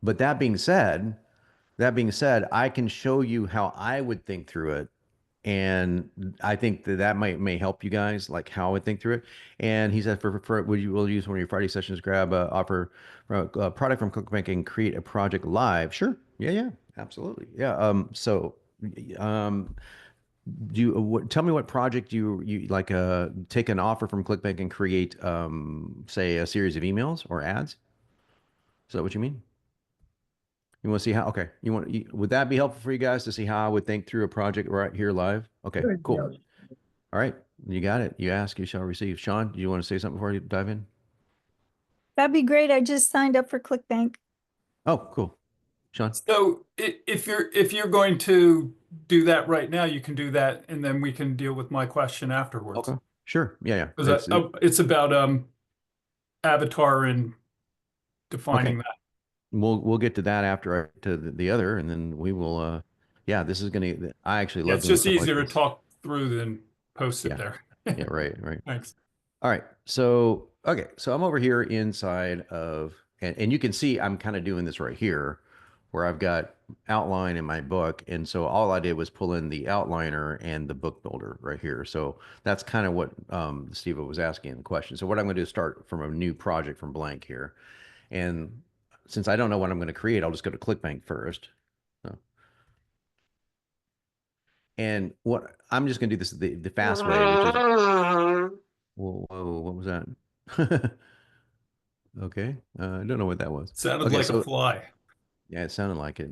But that being said, I can show you how I would think through it. And I think that that may help you guys, like how I would think through it. And he said, for would you will use one of your Friday sessions, grab offer a product from ClickBank and create a project live? Sure. Yeah, yeah, absolutely. Yeah. Um, do you tell me what project you like take an offer from ClickBank and create say a series of emails or ads? Is that what you mean? You want to see how? Okay. Would that be helpful for you guys to see how I would think through a project right here live? Okay, Good. cool. All right. You got it. You ask, you shall receive. Sean, do you want to say something before you dive in? That'd be great. I just signed up for ClickBank. Oh, cool. Sean? So if you're going to do that right now, you can do that, and then we can deal with my question afterwards. Okay. Sure. Yeah, yeah. Because it's about avatar and Okay. defining that. We'll get to that after to the other, and then we will yeah, this is gonna I actually Yeah, love it's doing just stuff like easier to this. talk through than post it Yeah. there. Yeah, right, right. Thanks. All right. So, okay. So I'm over here inside of, and you can see I'm kind of doing this right here where I've got outline in my book. And so all I did was pull in the outliner and the book builder right here. So that's kind of what Steve was asking in the question. So what I'm going to do is start from a new project from blank here. And since I don't know what I'm going to create, I'll just go to ClickBank first. So, and what I'm just going to do this the fast way, which is, whoa, whoa, what was that? Okay. I don't know what that was. Sounded Okay. like a So, fly. yeah, it sounded like it.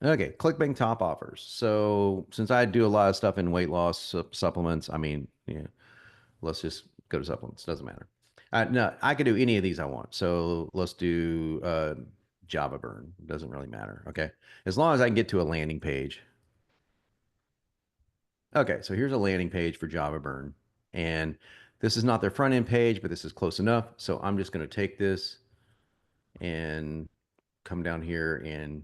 Okay. ClickBank top offers. So, since I do a lot of stuff in weight loss supplements, I mean, yeah, let's just go to supplements. Doesn't matter. No, I could do any of these I want. So, let's do Java Burn. Doesn't really matter. Okay. As long as I can get to a landing page. Okay. So, here's a landing page for Java Burn. And this is not their front end page, but this is close enough. So, I'm just going to take this and come down here and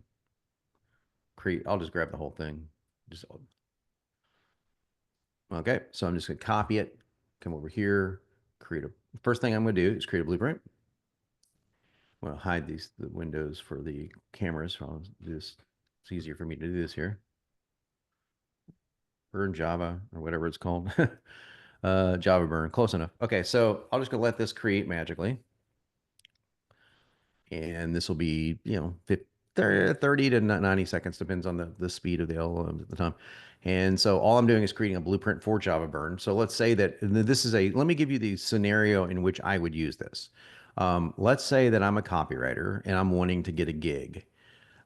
create. I'll just grab the whole thing. Just okay. So I'm just gonna copy it, come over here, create a. First thing I'm gonna do is create a blueprint. I'm gonna hide the windows for the cameras. So I'll do this. It's easier for me to do this here. Burn Java or whatever it's called. Java burn, close enough. Okay, so I'll just gonna let this create magically. And this will be, 30 to 90 seconds, depends on the speed of the LLMs at the time. And so all I'm doing is creating a blueprint for Java Burn. So let's say that this is let me give you the scenario in which I would use this. Let's say that I'm a copywriter and I'm wanting to get a gig.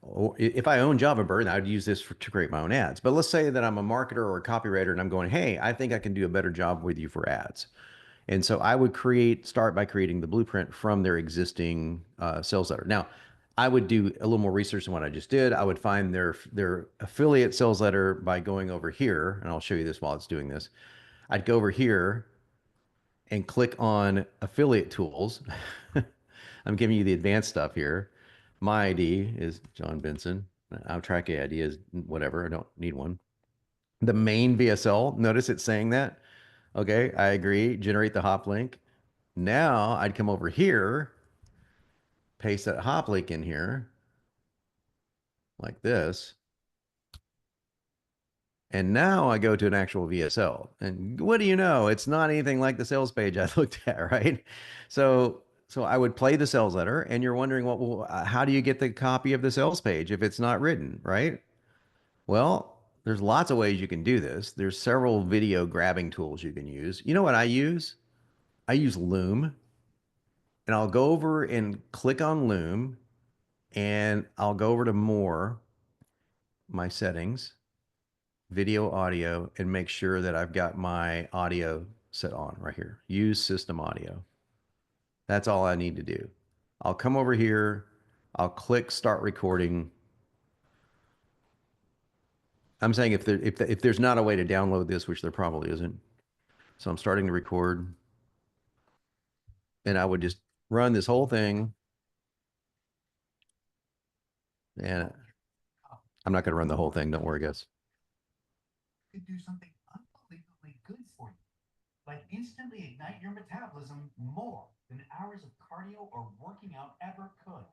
Or if I own Java Burn, I'd use this to create my own ads. But let's say that I'm a marketer or a copywriter and I'm going, hey, I think I can do a better job with you for ads. And so I would start by creating the blueprint from their existing sales letter. Now, I would do a little more research than what I just did. I would find their affiliate sales letter by going over here, and I'll show you this while it's doing this. I'd go over here and click on affiliate tools. I'm giving you the advanced stuff here. My ID is Jon Benson. Our track ID is whatever. I don't need one. The main VSL, notice it's saying that. Okay, I agree. Generate the hop link. Now I'd come over here, paste that hop link in here like this. And now I go to an actual VSL. And what do you know? It's not anything like the sales page I looked at, right? So I would play the sales letter and you're wondering, well, how do you get the copy of the sales page if it's not written, right? Well, there's lots of ways you can do this. There's several video grabbing tools you can use. You know what I use? I use Loom. And I'll go over and click on Loom and I'll go over to more, my settings, video, audio, and make sure that I've got my audio set on right here. Use system audio. That's all I need to do. I'll come over here. I'll click start recording. I'm saying if there's not a way to download this, which there probably isn't. So I'm starting to record and I would just run this whole thing. And I'm not going to run the whole thing. Don't worry, guys. Could do something unbelievably good for you, like instantly ignite your metabolism more than hours of cardio or working out ever could.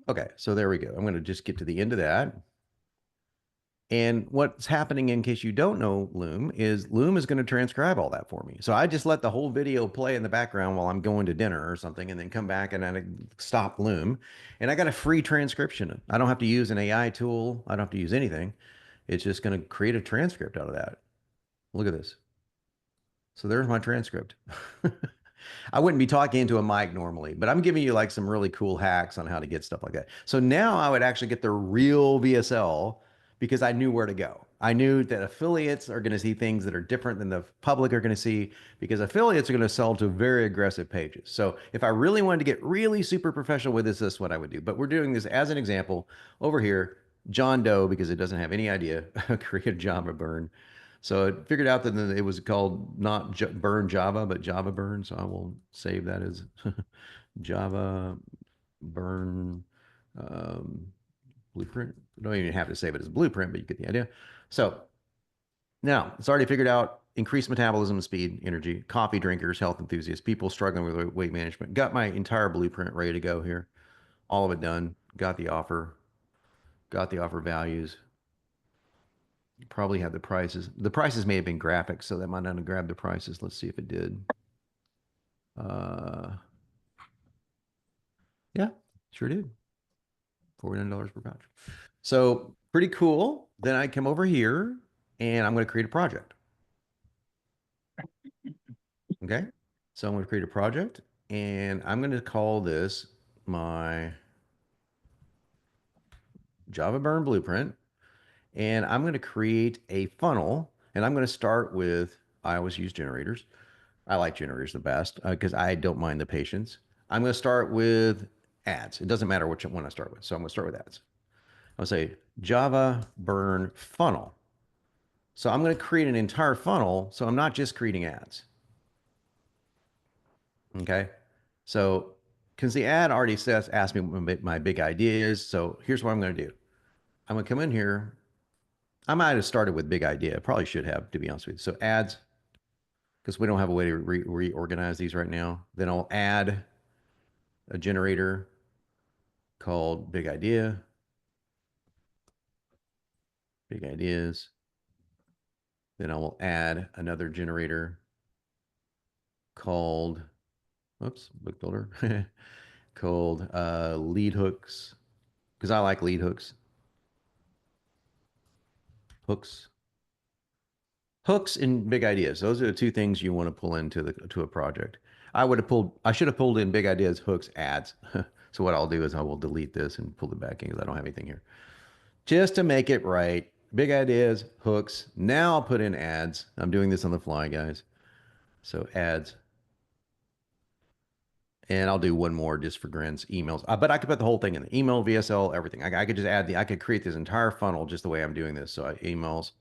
Okay, so there we go. I'm going to just get to the end of that. And what's happening, in case you don't know Loom, is Loom is going to transcribe all that for me. So I just let the whole video play in the background while I'm going to dinner or something, and then come back and I stop Loom. And I got a free transcription. I don't have to use an AI tool. I don't have to use anything. It's just going to create a transcript out of that. Look at this. So there's my transcript. I wouldn't be talking into a mic normally, but I'm giving you like some really cool hacks on how to get stuff like that. So now I would actually get the real VSL because I knew where to go. I knew that affiliates are going to see things that are different than the public are going to see because affiliates are going to sell to very aggressive pages. So if I really wanted to get really super professional with this is what I would do. But we're doing this as an example over here. John Doe, because it doesn't have any idea, create Java burn. So it figured out that it was called not burn Java, but Java burn. So I will save that as Java burn um, blueprint. You don't even have to save it as blueprint, but you get the idea. So now it's already figured out increased metabolism, speed, energy, coffee drinkers, health enthusiasts, people struggling with weight management. Got my entire blueprint ready to go here. All of it done. Got the offer values. Probably have the prices. The prices may have been graphics, so that might not have grabbed the prices. Let's see if it did. Yeah, sure did. $49 per pouch. So pretty cool. Then I come over here and I'm going to create a project. Okay. So I'm going to create a project and I'm going to call this my Java Burn Blueprint. And I'm going to create a funnel and I'm going to start with, I always use generators. I like generators the best because I don't mind the patience. I'm going to start with ads. It doesn't matter which one I start with. So I'm going to start with ads. I'll say Java burn funnel. So I'm going to create an entire funnel. So I'm not just creating ads. Okay. So because the ad already says, ask me what my big idea is. So here's what I'm going to do. I'm going to come in here. I might have started with big idea. I probably should have, to be honest with you. So ads, because we don't have a way to reorganize these right now. Then I'll add a generator called big idea, big ideas. Then I will add another generator called, oops, book builder, called lead hooks, because I like lead hooks. Hooks and big ideas. Those are the two things you want to pull into a project. I should have pulled in big ideas, hooks, ads. So what I'll do is I will delete this and pull it back in because I don't have anything here. Just to make it right. Big ideas, hooks. Now I'll put in ads. I'm doing this on the fly, guys. So ads. And I'll do one more just for grins, emails. But I could put the whole thing in the email, VSL, everything. I could just add I could create this entire funnel just the way I'm doing this. So emails.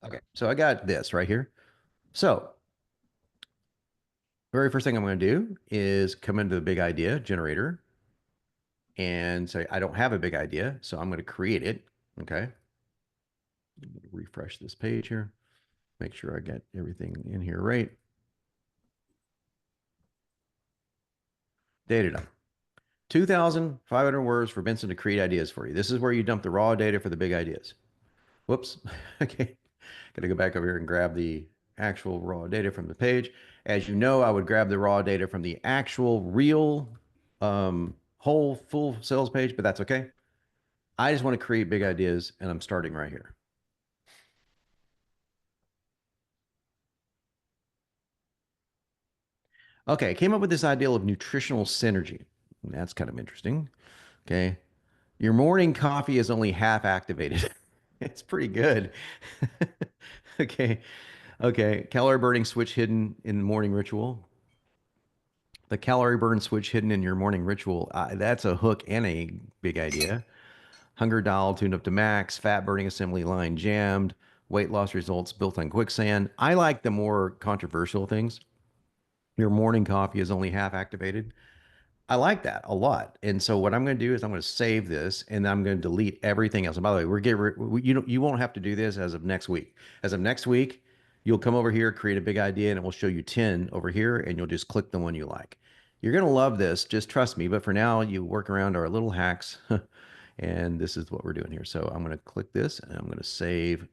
Okay, so I got this right here. So very first thing I'm going to do is come into the big idea generator and say, I don't have a big idea. So I'm going to create it. Okay. Refresh this page here. Make sure I get everything in here right. Data dump. 2,500 words for Benson to create ideas for you. This is where you dump the raw data for the big ideas. Whoops. Okay. Got to go back over here and grab the actual raw data from the page. As you know, I would grab the raw data from the actual real whole full sales page, but that's okay. I just want to create big ideas and I'm starting right here. Okay, I came up with this idea of nutritional synergy. That's kind of interesting. Okay. Your morning coffee is only half activated. It's pretty good. Okay. Okay. Calorie burning switch hidden in the morning ritual. The calorie burn switch hidden in your morning ritual. That's a hook and a big idea. Hunger dial tuned up to max. Fat burning assembly line jammed. Weight loss results built on quicksand. I like the more controversial things. Your morning coffee is only half activated. I like that a lot. And so what I'm going to do is I'm going to save this and I'm going to delete everything else. And by the way, you won't have to do this as of next week. As of next week, You'll come over here, create a big idea, and it will show you 10 over here, and you'll just click the one you like. You're going to love this. Just trust me. But for now, you work around our little hacks. And this is what we're doing here. So I'm going to click this and I'm going to save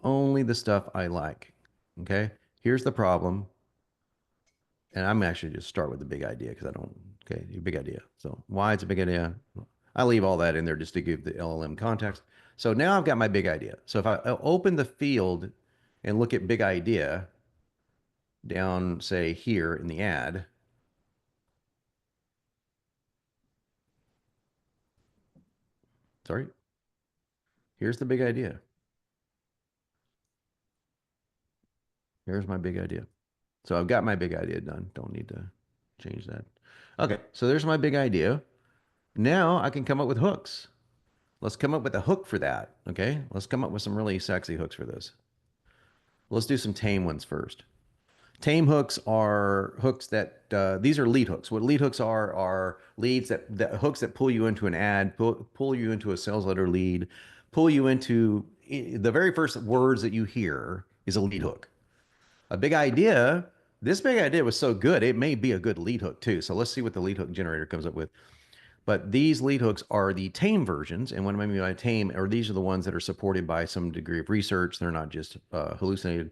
only the stuff I like. Okay. Here's the problem. And I'm actually just start with the big idea because I don't, okay, big idea. So why it's a big idea. I leave all that in there just to give the LLM context. So now I've got my big idea. So if I open the field and look at big idea down, say here in the ad, sorry, here's the big idea. Here's my big idea. So I've got my big idea done. Don't need to change that. Okay, so there's my big idea. Now I can come up with hooks. Let's come up with a hook for that. Okay, let's come up with some really sexy hooks for this. Let's do some tame ones first. Tame hooks are hooks that these are lead hooks. What lead hooks are leads that hooks that pull you into an ad, pull you into a sales letter lead, pull you into the very first words that you hear is a lead hook. A big idea. This big idea was so good, it may be a good lead hook too. So let's see what the lead hook generator comes up with. But these lead hooks are the tame versions. And what I mean by tame, or these are the ones that are supported by some degree of research. They're not just hallucinated.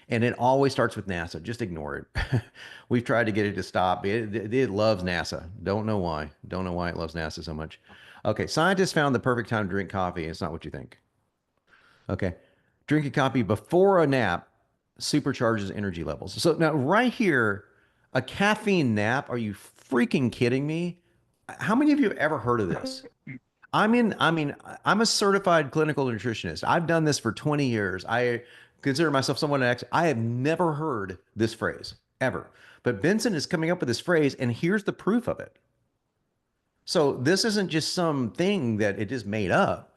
And it always starts with NASA. Just ignore it. We've tried to get it to stop. It loves NASA. Don't know why. Don't know why it loves NASA so much. Okay, scientists found the perfect time to drink coffee. It's not what you think. Okay. Drinking coffee before a nap supercharges energy levels. So now right here, a caffeine nap. Are you freaking kidding me? How many of you have ever heard of this? I'm a certified clinical nutritionist. I've done this for 20 years. I consider myself someone that I have never heard this phrase ever. But Benson is coming up with this phrase, and here's the proof of it. So this isn't just some thing that it just made up.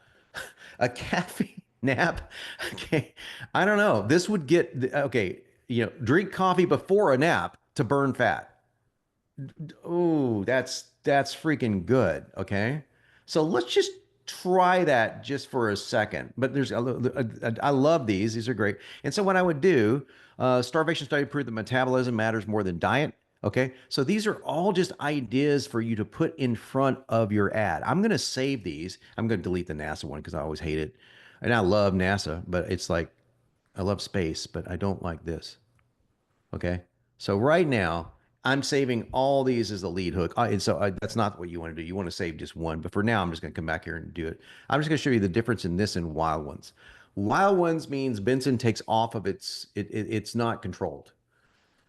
A caffeine nap. Okay. I don't know. This would get, okay, drink coffee before a nap to burn fat. Oh, that's freaking good. Okay. So let's just try that just for a second. But I love these. These are great. And so what I would do, starvation study proved that metabolism matters more than diet. Okay. So these are all just ideas for you to put in front of your ad. I'm going to save these. I'm going to delete the NASA one because I always hate it. And I love NASA, but it's like, I love space, but I don't like this. Okay. So right now, I'm saving all these as the lead hook. And so that's not what you want to do. You want to save just one. But for now, I'm just going to come back here and do it. I'm just going to show you the difference in this and wild ones. Wild ones means Benson takes off of it's not controlled.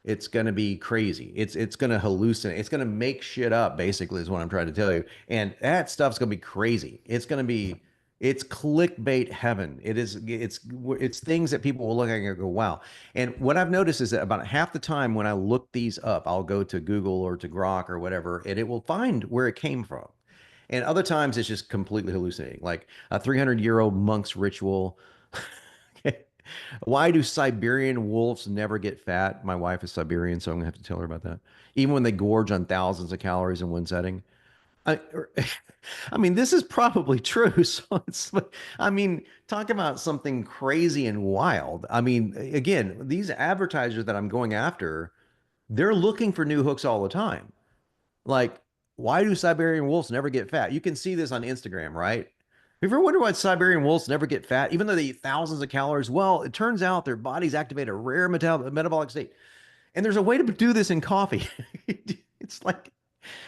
It's going to be crazy. It's going to hallucinate. It's going to make shit up, basically, is what I'm trying to tell you. And that stuff's going to be crazy. It's clickbait heaven. It's things that people will look at and go, wow. And what I've noticed is that about half the time when I look these up, I'll go to Google or to Grok or whatever, and it will find where it came from. And other times it's just completely hallucinating, like a 300-year-old monk's ritual. Okay. Why do Siberian wolves never get fat? My wife is Siberian, so I'm gonna have to tell her about that. Even when they gorge on thousands of calories in one setting. I, I mean, this is probably true. So I mean, talk about something crazy and wild. I mean, again, these advertisers that I'm going after, they're looking for new hooks all the time. Like, why do Siberian wolves never get fat? You can see this on Instagram, right? Have you ever wondered why Siberian wolves never get fat, even though they eat thousands of calories? Well, it turns out their bodies activate a rare metabolic state. And there's a way to do this in coffee. It's like,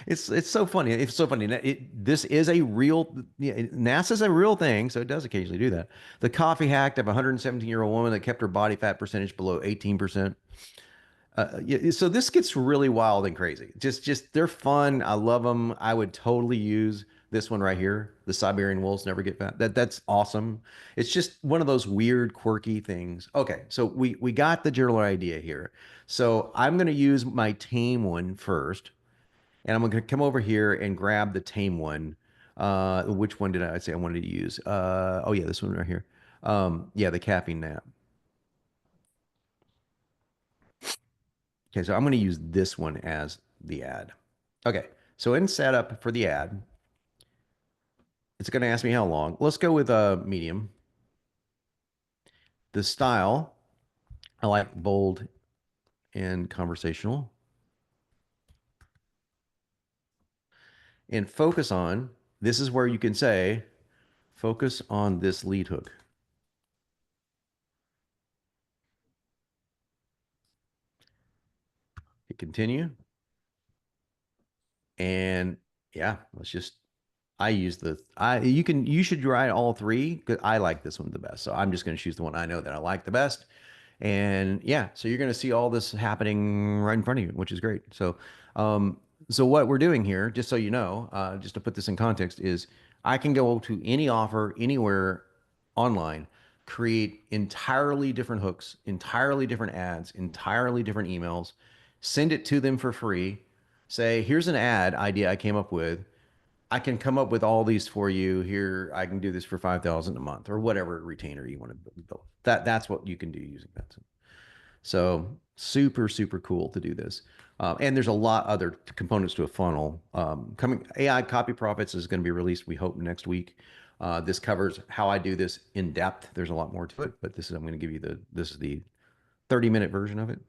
it's so funny. It's so funny. This is a real, NASA's a real thing, so it does occasionally do that. The coffee hack of a 117-year-old woman that kept her body fat percentage below 18%. Yeah, so this gets really wild and crazy. Just they're fun. I love them. I would totally use this one right here. The Siberian wolves never get fat. That's awesome. It's just one of those weird, quirky things. Okay, so we got the general idea here. So I'm going to use my tame one first, and I'm going to come over here and grab the tame one. Which one did I say I wanted to use? Oh yeah, this one right here. Yeah, the caffeine nap. Okay, so I'm going to use this one as the ad. Okay, so in setup for the ad, it's going to ask me how long. Let's go with a medium. The style, I like bold and conversational. And focus on, this is where you can say, focus on this lead hook. Hit continue. And yeah, let's just, you should write all three because I like this one the best. So I'm just going to choose the one I know that I like the best. And yeah, so you're going to see all this happening right in front of you, which is great. Um, so what we're doing here, just so you know, just to put this in context, is I can go to any offer anywhere online, create entirely different hooks, entirely different ads, entirely different emails, send it to them for free, say, here's an ad idea I came up with. I can come up with all these for you here. I can do this for 5,000 a month or whatever retainer you want to build. That's what you can do using that. So super, super cool to do this. And there's a lot other components to a funnel. Coming AI Copy Profits is going to be released, we hope, next week. This covers how I do this in depth. There's a lot more to it, but I'm going to give you this is the 30-minute version of it.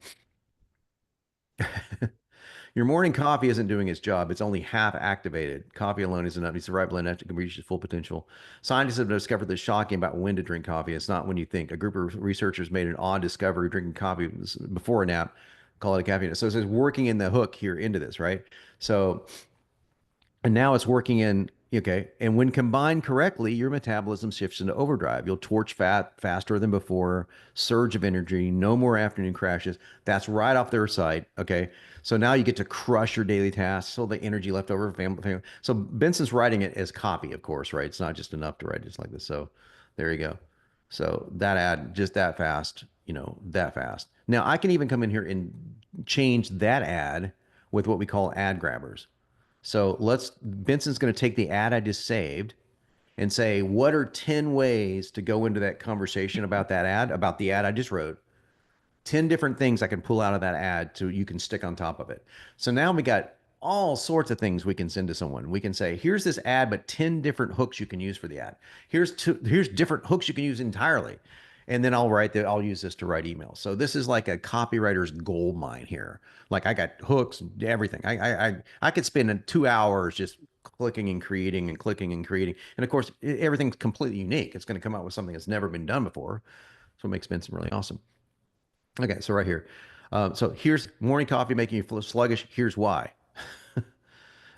Your morning coffee isn't doing its job. It's only half activated. Coffee alone isn't enough. It's the right blend to reach its full potential. Scientists have discovered this shocking about when to drink coffee. It's not when you think. A group of researchers made an odd discovery drinking coffee before a nap, call it a caffeine. So it says working in the hook here into this, right? So and now it's working in, okay. And when combined correctly, your metabolism shifts into overdrive. You'll torch fat faster than before, surge of energy, no more afternoon crashes. That's right off their site. Okay. So now you get to crush your daily tasks. So the energy left over, family. So Benson's writing it as copy, of course, right? It's not just enough to write just like this. So there you go. So that ad, just that fast, that fast. Now I can even come in here and change that ad with what we call ad grabbers. So Benson's going to take the ad I just saved and say, what are 10 ways to go into that conversation about that ad, about the ad I just wrote? 10 different things I can pull out of that ad so you can stick on top of it. So now we got all sorts of things we can send to someone. We can say, here's this ad, but 10 different hooks you can use for the ad. Here's different hooks you can use entirely. And then I'll use this to write emails. So this is like a copywriter's gold mine here. Like I got hooks, everything. I could spend 2 hours just clicking and creating and clicking and creating. And of course, everything's completely unique. It's going to come out with something that's never been done before. So it makes Benson really awesome. Okay, so right here. So here's morning coffee making you feel sluggish. Here's why.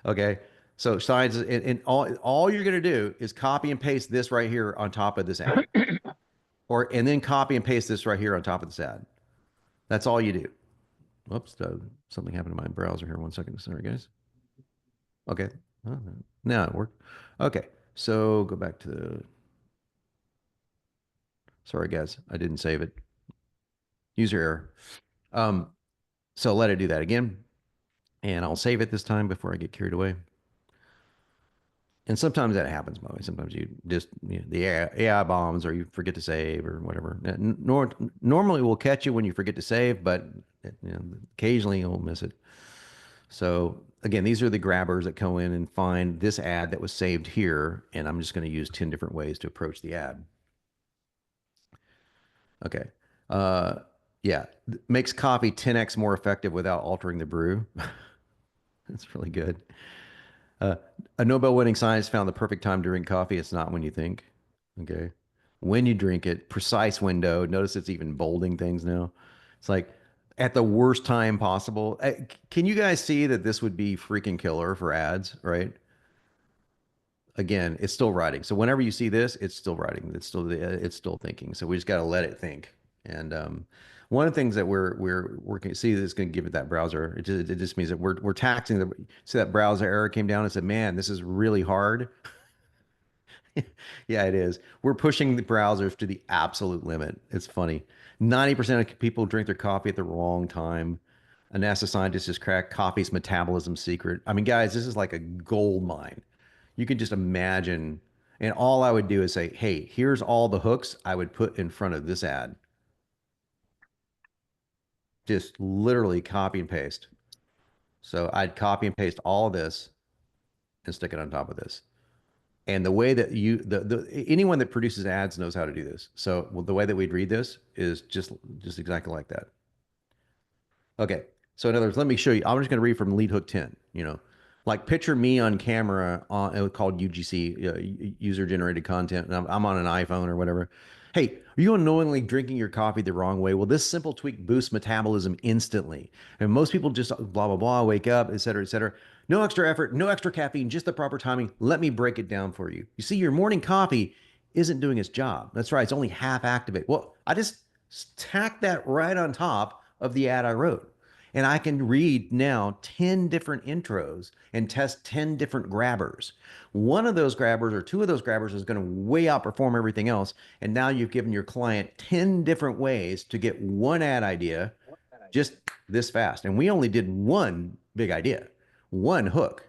Okay, so signs and all you're gonna do is copy and paste this right here on top of this ad, and then copy and paste this right here on top of this ad. That's all you do. Oops, something happened to my browser here. 1 second. Sorry, guys. Okay, now it worked. Okay, so go back to the. Sorry, guys, I didn't save it. User error. So let it do that again. And I'll save it this time before I get carried away. And sometimes that happens, by the way. Sometimes you just, the AI bombs or you forget to save or whatever. Normally we'll catch you when you forget to save, but occasionally you'll miss it. So again, these are the grabbers that go in and find this ad that was saved here. And I'm just going to use 10 different ways to approach the ad. Okay. Yeah. Makes coffee 10x more effective without altering the brew. That's really good. Uh, a Nobel-winning scientist found the perfect time to drink coffee. It's not when you think. Okay. When you drink it, precise window. Notice it's even bolding things now. It's like at the worst time possible. Can you guys see that this would be freaking killer for ads, right? Again, it's still writing. So whenever you see this, it's still writing. It's still thinking. So we just got to let it think. And one of the things that we're working see that's going to give it that browser. It just means that we're taxing the. See that browser error came down and said, "Man, this is really hard." Yeah, it is. We're pushing the browsers to the absolute limit. It's funny. 90% of people drink their coffee at the wrong time. A NASA scientist just cracked coffee's metabolism secret. I mean, guys, this is like a gold mine. You can just imagine. And all I would do is say, hey, here's all the hooks I would put in front of this ad. Just literally copy and paste. So I'd copy and paste all of this and stick it on top of this. And the way that anyone that produces ads knows how to do this. So the way that we'd read this is just exactly like that. Okay. So in other words, let me show you. I'm just going to read from lead hook 10, like picture me on camera on it was called UGC, user generated content. And I'm on an iPhone or whatever. Hey, are you unknowingly drinking your coffee the wrong way? Well, this simple tweak boosts metabolism instantly. And most people just blah, blah, blah, wake up, et cetera, et cetera. No extra effort, no extra caffeine, just the proper timing. Let me break it down for you. You see, your morning coffee isn't doing its job. That's right. It's only half activated. Well, I just tacked that right on top of the ad I wrote. And I can read now 10 different intros and test 10 different grabbers. One of those grabbers or two of those grabbers is going to way outperform everything else. And now you've given your client 10 different ways to get one ad idea just this fast. And we only did one big idea, one hook.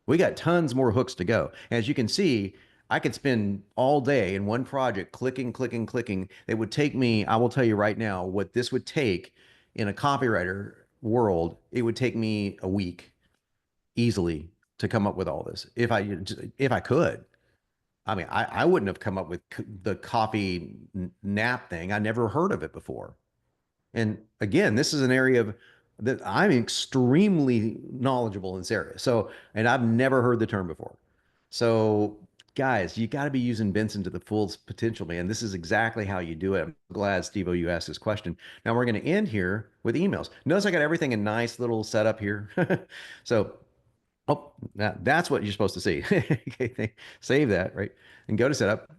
We got tons more hooks to go. As you can see, I could spend all day in one project clicking, clicking, clicking. It would take me, I will tell you right now, what this would take in a copywriter world, it would take me a week easily to come up with all this. If I could. I mean, I wouldn't have come up with the coffee nap thing. I never heard of it before. And again, this is an area that I'm extremely knowledgeable in this area. So, and I've never heard the term before. So, guys, you got to be using Benson to the full potential, man. This is exactly how you do it. I'm glad, Steve-O, you asked this question. Now we're going to end here with emails. Notice I got everything in nice little setup here. So, oh, that's what you're supposed to see. Okay, save that, right? And go to setup.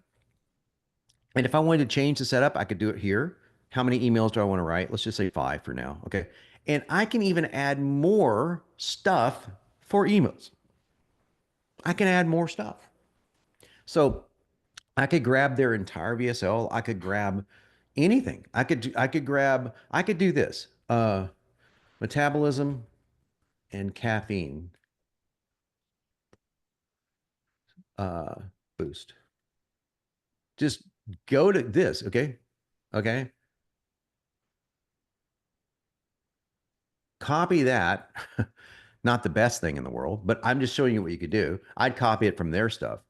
And if I wanted to change the setup, I could do it here. How many emails do I want to write? Let's just say 5 for now. Okay. And I can even add more stuff for emails. I can add more stuff. So I could grab their entire VSL. I could grab anything. I could do this. Metabolism and caffeine boost. Just go to this. Okay. Okay. Copy that. Not the best thing in the world, but I'm just showing you what you could do. I'd copy it from their stuff.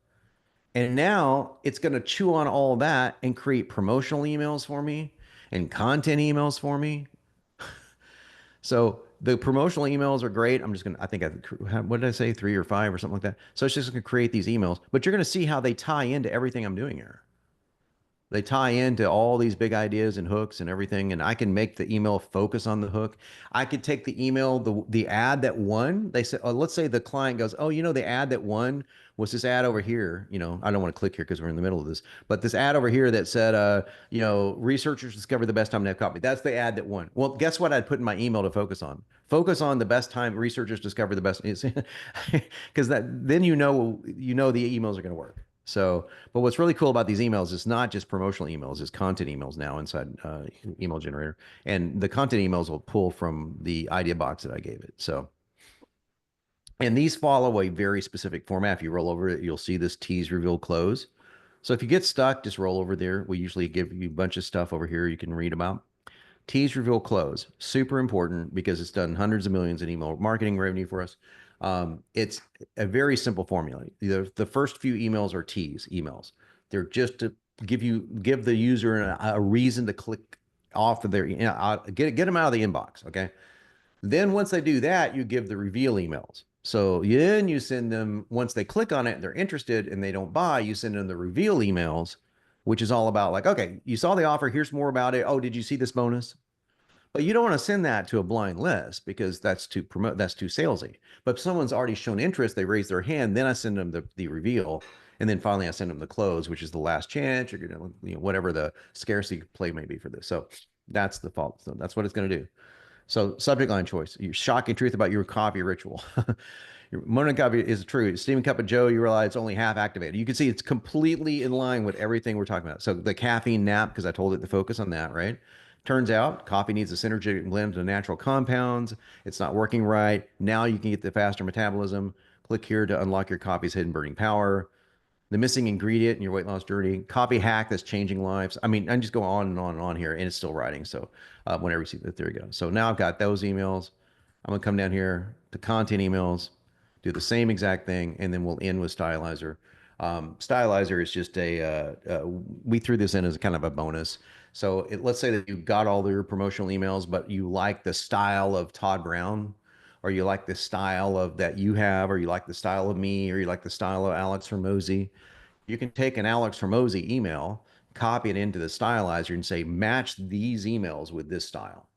And now it's going to chew on all that and create promotional emails for me and content emails for me. So the promotional emails are great. I'm just going to, I think, what did I say? 3 or 5 or something like that. So it's just going to create these emails, but you're going to see how they tie into everything I'm doing here. They tie into all these big ideas and hooks and everything, and I can make the email focus on the hook. I could take the email, the ad that won. They said, oh, let's say the client goes, oh, the ad that won was this ad over here. I don't want to click here because we're in the middle of this, but this ad over here that said, researchers discover the best time to have coffee. That's the ad that won. Well, guess what I'd put in my email to focus on? Focus on the best time researchers discover the best, because then the emails are going to work. So, but what's really cool about these emails is not just promotional emails, it's content emails now inside email generator. And the content emails will pull from the idea box that I gave it. So, and these follow a very specific format. If you roll over it, you'll see this tease, reveal, close. So if you get stuck, just roll over there. We usually give you a bunch of stuff over here you can read about. Tease, reveal, close. Super important because it's done hundreds of millions in email marketing revenue for us. It's a very simple formula. The first few emails are tease emails. They're just to give the user a reason to click off of their, get them out of the inbox. Okay. Then once they do that, you give the reveal emails. So then you send them, once they click on it, they're interested and they don't buy, you send them the reveal emails, which is all about like, okay, you saw the offer, here's more about it. Oh, did you see this bonus? But you don't want to send that to a blind list because that's too salesy. But if someone's already shown interest, they raise their hand, then I send them the reveal. And then finally I send them the close, which is the last chance. You're going to, whatever the scarcity play may be for this. So that's the fault. So that's what it's going to do. So subject line choice, your shocking truth about your coffee ritual. Your morning coffee is true. Steaming cup of Joe, you realize it's only half activated. You can see it's completely in line with everything we're talking about. So the caffeine nap, because I told it to focus on that, right? Turns out coffee needs a synergetic blend of natural compounds. It's not working right. Now you can get the faster metabolism. Click here to unlock your coffee's hidden burning power. The missing ingredient in your weight loss journey. Coffee hack that's changing lives. I mean, I just go on and on and on here, and it's still writing. So whenever you see that, there you go. So now I've got those emails. I'm gonna come down here to content emails, do the same exact thing, and then we'll end with Stylizer. Stylizer is just we threw this in as kind of a bonus. So let's say that you got all your promotional emails, but you like the style of Todd Brown, or you like the style of that you have, or you like the style of me, or you like the style of Alex Hormozy. You can take an Alex Hormozy email, copy it into the stylizer and say, match these emails with this style.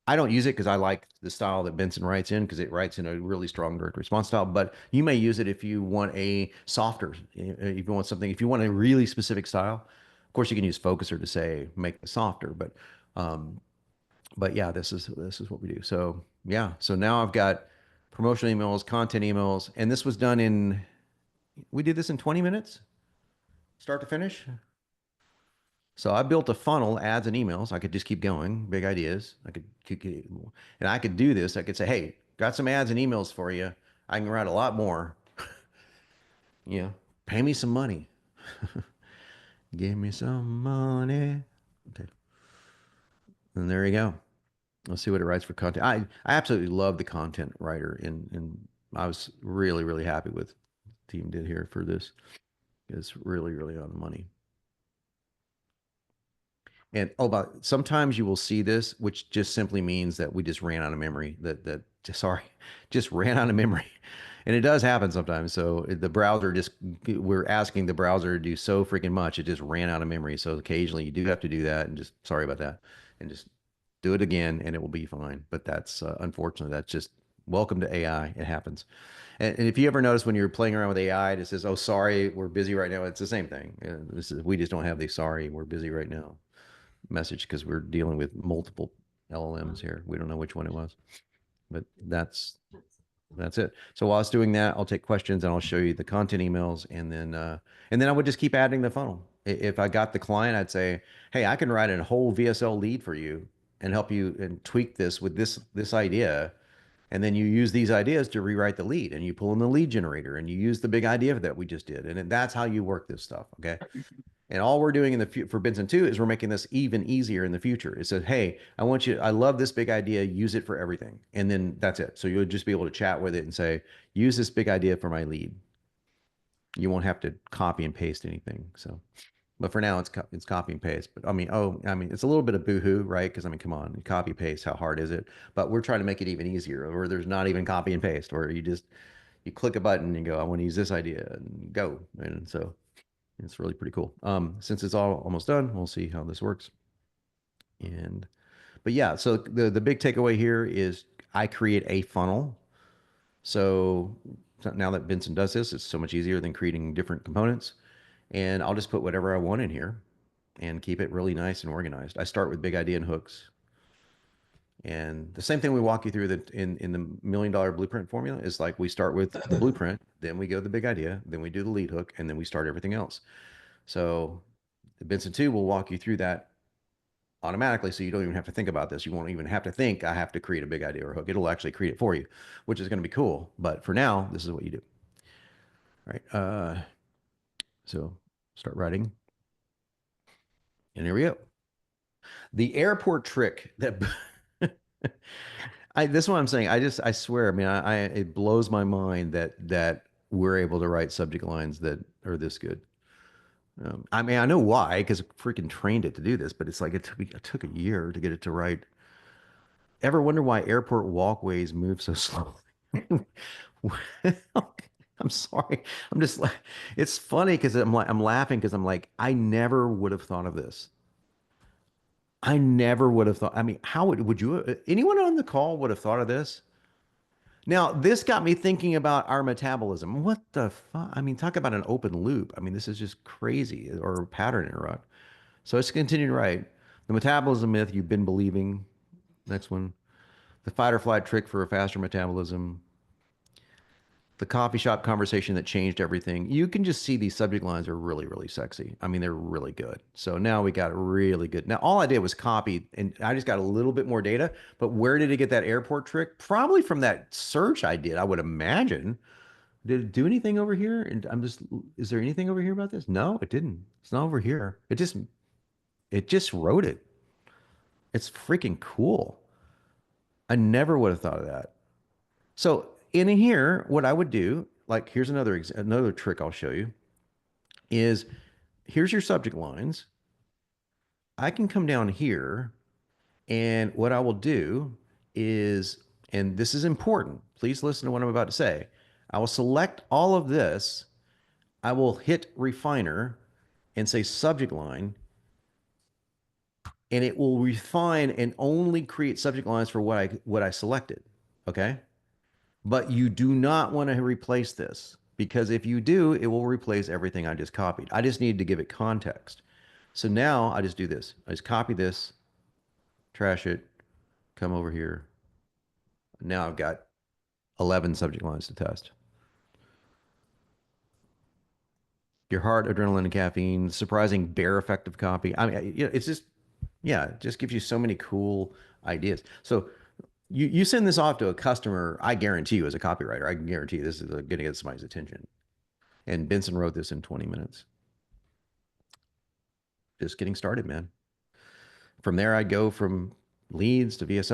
I don't use it because I like the style that Benson writes in, because it writes in a really strong direct response style. But you may use it if you want a softer, if you want something, if you want a really specific style. Of course, you can use Focuser to say make it softer. But yeah, this is what we do. So yeah, so now I've got promotional emails, content emails, and this was done in. We did this in 20 minutes, start to finish. So I built a funnel, ads and emails. I could just keep going, big ideas. And I could do this. I could say, hey, got some ads and emails for you. I can write a lot more. You know, pay me some money. Give me some money. Okay. And there you go. Let's see what it writes for content. I absolutely love the content writer, and I was really, really happy with the team did here for this. It's really, really on the money. And oh, but sometimes you will see this, which just simply means that we just ran out of memory. Sorry, just ran out of memory, and it does happen sometimes. So the browser just we're asking the browser to do so freaking much, it just ran out of memory. So occasionally you do have to do that, and just sorry about that, and just do it again, and it will be fine. But that's unfortunately that's just welcome to AI. It happens. And if you ever notice when you're playing around with AI, it says, "Oh, sorry, we're busy right now." It's the same thing. We just don't have the sorry, we're busy right now message, because we're dealing with multiple LLMs here. We don't know which one it was, but that's it. So while I was doing that, I'll take questions and I'll show you the content emails, and then I would just keep adding the funnel. If I got the client, I'd say, hey, I can write a whole VSL lead for you and help you and tweak this with this idea. And then you use these ideas to rewrite the lead, and you pull in the lead generator and you use the big idea that we just did. And that's how you work this stuff. Okay. And all we're doing for Benson 2 is we're making this even easier in the future. It says, hey, I love this big idea, use it for everything. And then that's it. So you'll just be able to chat with it and say, use this big idea for my lead. You won't have to copy and paste anything. So, but for now it's copy and paste. But I mean, it's a little bit of boohoo, right? Because I mean, come on, copy paste, how hard is it? But we're trying to make it even easier, where there's not even copy and paste, where you click a button and go, I want to use this idea, and go. And so it's really pretty cool. Since it's all almost done, we'll see how this works. But yeah, so the big takeaway here is I create a funnel. So now that Benson does this, it's so much easier than creating different components. And I'll just put whatever I want in here and keep it really nice and organized. I start with big idea and hooks. And the same thing we walk you through in the $1 million blueprint formula is like we start with the blueprint, then we go to the big idea, then we do the lead hook, and then we start everything else. So the Benson 2 will walk you through that automatically, so you don't even have to think about this. You won't even have to think, I have to create a big idea or hook. It'll actually create it for you, which is going to be cool. But for now, this is what you do. All right. So start writing. And here we go. The airport trick that this is what I'm saying. I swear, I mean, it blows my mind that we're able to write subject lines that are this good. I mean, I know why, because I freaking trained it to do this, but it's like it took a year to get it to write. Ever wonder why airport walkways move so slowly? I'm sorry. I'm just like, it's funny because I'm laughing because I'm like, I never would have thought of this. I never would have thought. I mean, how would you? Anyone on the call would have thought of this? Now, this got me thinking about our metabolism. What the fuck? I mean, talk about an open loop. I mean, this is just crazy, or pattern interrupt. So let's continue to write. The metabolism myth you've been believing. Next one. The fight or flight trick for a faster metabolism. The coffee shop conversation that changed everything. You can just see these subject lines are really, really sexy. I mean, they're really good. So now we got really good. Now, all I did was copy, and I just got a little bit more data. But where did it get that airport trick? Probably from that search I did, I would imagine. Did it do anything over here? And is there anything over here about this? No, it didn't. It's not over here. It just wrote it. It's freaking cool. I never would have thought of that. So in here, what I would do, like, here's another trick I'll show you is here's your subject lines. I can come down here, and what I will do is, and this is important, please listen to what I'm about to say. I will select all of this. I will hit refiner and say subject line, and it will refine and only create subject lines for what I selected. Okay. But you do not want to replace this, because if you do, it will replace everything I just copied. I just need to give it context. So now I just do this. I just copy this, trash it, come over here. Now I've got 11 subject lines to test. Your heart, adrenaline, and caffeine, surprising bear effect of copy. I mean, it's just, yeah, it just gives you so many cool ideas. So you send this off to a customer, I guarantee you, as a copywriter, I can guarantee you this is going to get somebody's attention. And Benson wrote this in 20 minutes. Just getting started, man. From there, I'd go from leads to VSL.